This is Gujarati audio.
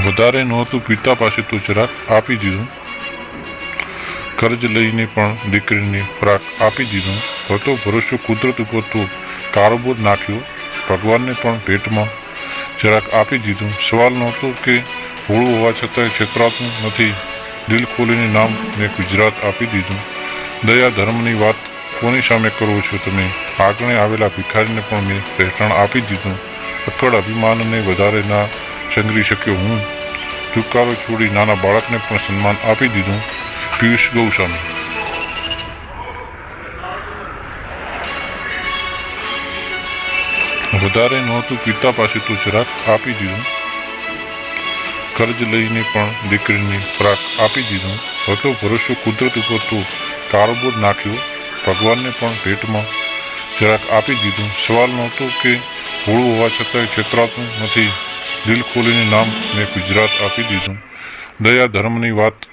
વધારે નહોતું પિતા પાસે તો જરાક આપી દીધું. કર્જ લઈને પણ દીકરીને પ્રાક આપી દીધું. હતો ભરોસો કુદરત ઉપર તો કારોબાર નાખ્યો. ભગવાનને પણ ભેટમાં જરાક આપી દીધું. સવાલ નહોતો કે ભોળું હોવા છતાંય છેતરાતું નથી. દિલ ખોલીને નામ ને ગુજરાત આપી દીધું. દયા ધર્મની વાત કોની સામે કરો છો તમે? આગળ આવેલા ભિખારીને પણ મેં રહેઠાણ આપી દીધું. અક્કડ અભિમાનને વધારે ના સંઘરી શક્યો હું. ચુકારો છોડી નાના બાળકને પણ સન્માન આપી દીધું. પિયુષ ગૌસ્વામી. વધારે નહોતું પિતા પાસે તો જરાક આપી દીધું. કર્જ લઈને પણ દીકરીને પ્રાક આપી દીધું. હતો ભરોસો કુદરત ઉપર તો કારોબાર નાખ્યો. ભગવાનને પણ ભેટમાં જરાક આપી દીધું. સવાલ નહોતો કે ભોળું હોવા છતાંય છેતરાતું નથી. દિલ ખોલીને નામ ને ગુજરાત આપી દીધું. દયા ધર્મની વાત